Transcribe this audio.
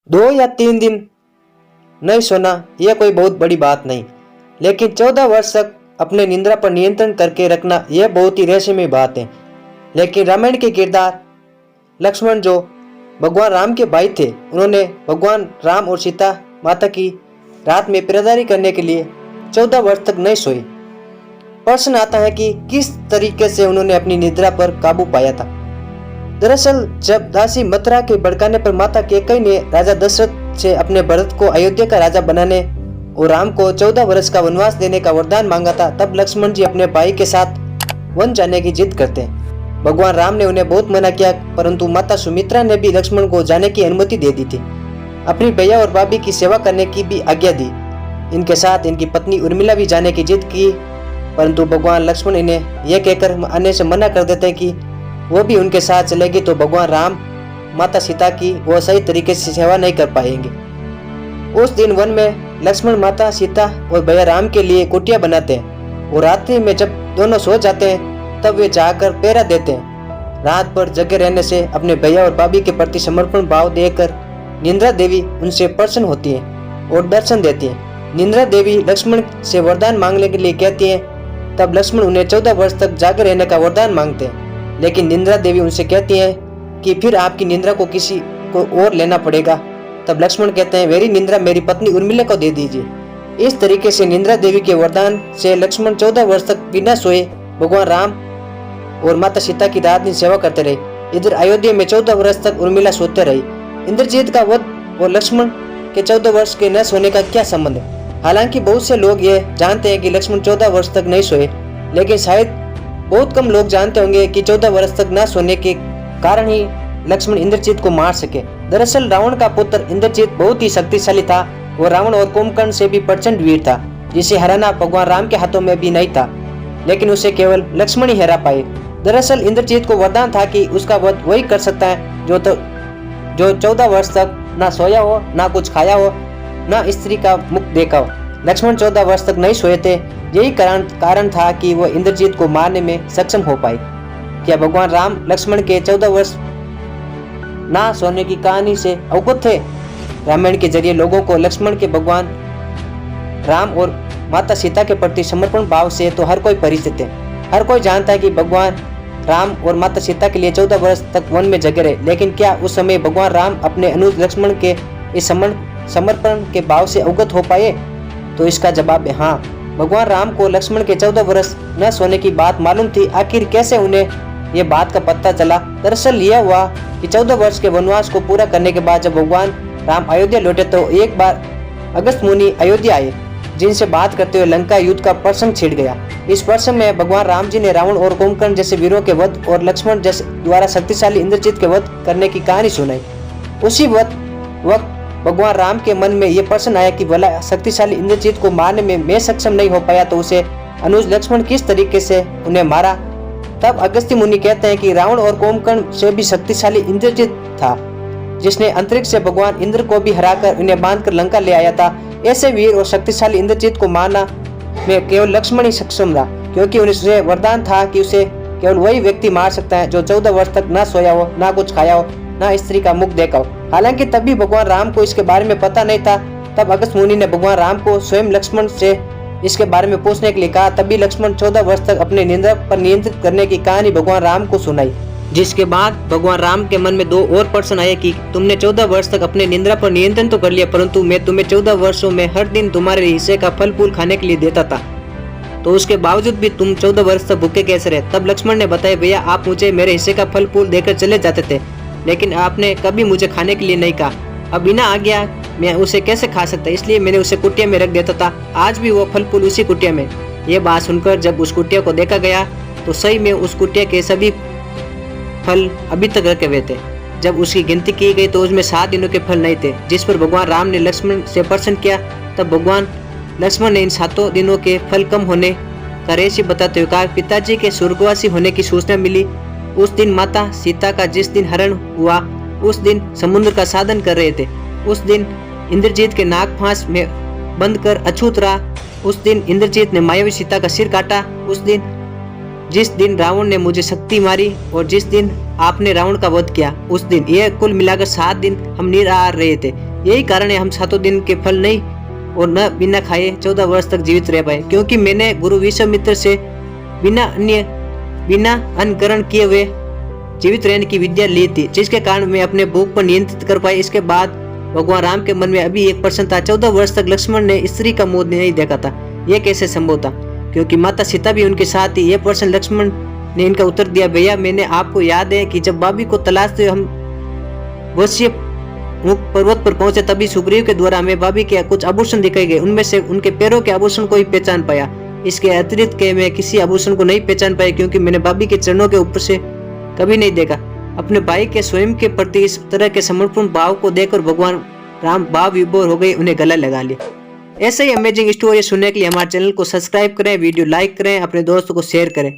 2 या 3 दिन नहीं सोना यह कोई बहुत बड़ी बात नहीं, लेकिन 14 वर्ष तक अपने निंद्रा पर नियंत्रण करके रखना यह बहुत ही रहस्यमय बात है। लेकिन रामायण के किरदार लक्ष्मण जो भगवान राम के भाई थे, उन्होंने भगवान राम और सीता माता की रात में पहरेदारी करने के लिए 14 वर्ष तक नहीं सोए। प्रश्न आता है कि किस तरीके से उन्होंने अपनी निद्रा पर काबू पाया था। दरअसल जब दासी मथुरा के भड़काने पर माता कैकेयी ने राजा दशरथ से अपने भरत को अयोध्या का राजा बनाने और राम को 14 वर्ष का वनवास देने का वरदान मांगा था, तब लक्ष्मण जी अपने भाई के साथ वन जाने की जिद करते हैं। भगवान राम ने उन्हें बहुत मना किया, परंतु माता सुमित्रा ने भी लक्ष्मण को जाने की अनुमति दे दी थी। अपनी भैया और भाभी की सेवा करने की भी आज्ञा दी। इनके साथ इनकी पत्नी उर्मिला भी जाने की जिद की, परंतु भगवान लक्ष्मण इन्हें यह कहकर आने से मना कर देते हैं कि वो भी उनके साथ चलेगी तो भगवान राम माता सीता की वो सही तरीके से सेवा नहीं कर पाएंगे। उस दिन वन में लक्ष्मण माता सीता और भैया राम के लिए कुटिया बनाते हैं और रात्रि में जब दोनों सो जाते हैं तब वे जाकर पहरा देते हैं। रात भर जगे रहने से अपने भैया और भाभी के प्रति समर्पण भाव देकर निंद्रा देवी उनसे प्रसन्न होती है और दर्शन देती है। निंद्रा देवी लक्ष्मण से वरदान मांगने के लिए कहती है, तब लक्ष्मण उन्हें 14 वर्ष तक जागे रहने का वरदान मांगते हैं। लेकिन निंद्रा देवी उनसे कहती है कि फिर आपकी निंद्रा को किसी को और लेना पड़ेगा। तब लक्ष्मण कहते हैं, मेरी निंद्रा मेरी पत्नी उर्मिला को दे दीजिए। इस तरीके से निंद्रा देवी के वरदान से लक्ष्मण 14 वर्ष तक बिना सोए भगवान राम और माता सीता की रात दिन सेवा करते रहे। इधर अयोध्या में 14 वर्ष तक उर्मिला सोते रही। इंद्रजीत का वध और लक्ष्मण के 14 वर्ष के न सोने का क्या संबंध है? हालांकि बहुत से लोग ये जानते हैं कि लक्ष्मण 14 वर्ष तक नहीं सोए, लेकिन शायद बहुत कम लोग जानते होंगे कि 14 वर्ष तक न सोने के कारण ही लक्ष्मण इंद्रजीत को मार सके। दरअसल रावण का पुत्र इंद्रजीत बहुत ही शक्तिशाली था और रावण और कुंभकर्ण से भी प्रचंड वीर था, जिसे हराना भगवान राम के हाथों में भी नहीं था, लेकिन उसे केवल लक्ष्मण ही हरा पाए। दरअसल इंद्रजीत को वरदान था कि उसका वध वही कर सकता है जो 14 वर्ष तक ना सोया हो, ना कुछ खाया हो, ना स्त्री का मुख देखा हो। लक्ष्मण 14 वर्ष तक नहीं सोए थे, यही कारण था कि वह इंद्रजीत को मारने में सक्षम हो पाए। क्या भगवान राम लक्ष्मण के 14 वर्ष ना सोने की कहानी से अवगत थे? रामायण के जरिए लोगों को लक्ष्मण के भगवान राम और माता सीता के प्रति समर्पण भाव से तो हर कोई परिचित है। हर कोई जानता है कि भगवान राम और माता सीता के लिए 14 वर्ष तक वन में जगे रहे, लेकिन क्या उस समय भगवान राम अपने अनुज लक्ष्मण के इस समर्पण के भाव से अवगत हो पाए? तो इसका जवाब है हाँ। भगवान राम को लक्ष्मण के 14 वर्ष न सोने की बात मालूम थी। आखिर कैसे उन्हें यह बात का पता चला? दरअसल यह हुआ कि 14 वर्ष के वनवास को पूरा करने के बाद जब भगवान राम अयोध्या लौटे तो एक बार अगस्त मुनि अयोध्या आए, जिनसे बात करते हुए लंका युद्ध का प्रसंग छिड़ गया। इस प्रसंग में भगवान राम जी ने रावण और कुंभकर्ण जैसे वीरों के वध और लक्ष्मण जैसे द्वारा शक्तिशाली इंद्रजीत के वध करने की कहानी सुनाई। उसी वक्त भगवान राम के मन में यह प्रश्न आया कि भला शक्तिशाली इंद्रजीत को मारने में मैं सक्षम नहीं हो पाया तो उसे अनुज लक्ष्मण किस तरीके से उन्हें मारा? तब अगस्त्य मुनि कहते हैं कि रावण और कुंभकर्ण से भी शक्तिशाली इंद्रजीत था, जिसने अंतरिक्ष से भगवान इंद्र को भी हराकर उन्हें बांधकर लंका ले आया था। ऐसे वीर और शक्तिशाली इंद्रजीत को मारना में केवल लक्ष्मण ही सक्षम था, क्योंकि उनसे वरदान था कि उसे केवल वही व्यक्ति मार सकता है जो 14 वर्ष तक ना सोया हो, ना कुछ खाया हो, ना स्त्री का मुख देखा हो। हालांकि तब भी भगवान राम को इसके बारे में पता नहीं था। तब अगस्त्य मुनि ने भगवान राम को स्वयं लक्ष्मण से इसके बारे में पूछने के लिए कहा। तभी लक्ष्मण 14 वर्ष तक अपने निंद्रा पर नियंत्रित करने की कहानी भगवान राम को सुनाई, जिसके बाद भगवान राम के मन में दो और प्रश्न आए कि तुमने 14 वर्ष तक अपने निंद्रा पर नियंत्रण तो कर लिया, परंतु मैं तुम्हें 14 वर्षों में हर दिन तुम्हारे हिस्से का फल फूल खाने के लिए देता था, तो उसके बावजूद भी तुम 14 वर्ष तक भूखे कैसे रहे? तब लक्ष्मण ने बताया, भैया आप मुझे मेरे हिस्से का फल फूल देकर चले जाते थे, लेकिन आपने कभी मुझे खाने के लिए नहीं कहा। अब बिना आज्ञा मैं उसे कैसे खा सकता, इसलिए मैंने उसे कुटिया में रख देता था। आज भी वो फल फूल उसी कुटिया में। ये बात सुनकर जब उस कुटिया को देखा गया तो सही में उस कुटिया के सभी फल अभी तक रखे हुए थे। जब उसकी गिनती की गई तो उसमें 7 दिनों के फल नहीं थे, जिस पर भगवान राम ने लक्ष्मण से प्रश्न किया। तब भगवान लक्ष्मण ने इन 7 दिनों के फल कम होने का रहस्य बताते हुए कहा, पिताजी के स्वर्गवासी होने की सूचना मिली। उस दिन माता सीता का जिस दिन हरण हुआ, उस दिन समुद्र का साधन कर रहे थे। उस दिन इंद्रजीत के नाग फांस में बंद कर अछूत रहा। उस दिन इंद्रजीत ने मायावी सीता का सिर काटा। उस दिन जिस दिन रावण ने मुझे शक्ति मारी और जिस दिन आपने रावण का वध किया, उस दिन यह कुल मिलाकर 7 दिन हम निराहार रहे थे। यही कारण है हम 7 दिन के फल नहीं और न बिना खाए 14 वर्ष तक जीवित रह पाए, क्योंकि मैंने गुरु विश्वामित्र से बिना अन्न ग्रहण किए हुए जीवित रहने की विद्या ली थी, जिसके कारण मैं अपने भूख पर नियंत्रित कर पाई। इसके बाद भगवान राम के मन में अभी एक प्रश्न था। 14 वर्ष तक लक्ष्मण ने स्त्री का मुंह नहीं देखा था, यह कैसे संभव था, क्योंकि माता सीता भी उनके साथ थी। यह प्रश्न लक्ष्मण ने इनका उत्तर दिया, भैया मैंने आपको याद है कि जब भाभी को तलाशते हम वश्य पर्वत पर पहुंचे, तभी सुग्रीव के द्वारा हमें भाभी के कुछ आभूषण दिखाए गए। उनमें से उनके पैरों के आभूषण को ही पहचान पाया, इसके अतिरिक्त के मैं किसी आभूषण को नहीं पहचान पाया, क्योंकि मैंने भाभी के चरणों के ऊपर से कभी नहीं देखा। अपने भाई के स्वयं के प्रति इस तरह के समर्पण भाव को देखकर भगवान राम भाव विभोर हो गए, उन्हें गला लगा लिया। ऐसे ही अमेजिंग स्टोरी सुनने के लिए हमारे चैनल को सब्सक्राइब करें, वीडियो लाइक करें, अपने दोस्तों को शेयर करें।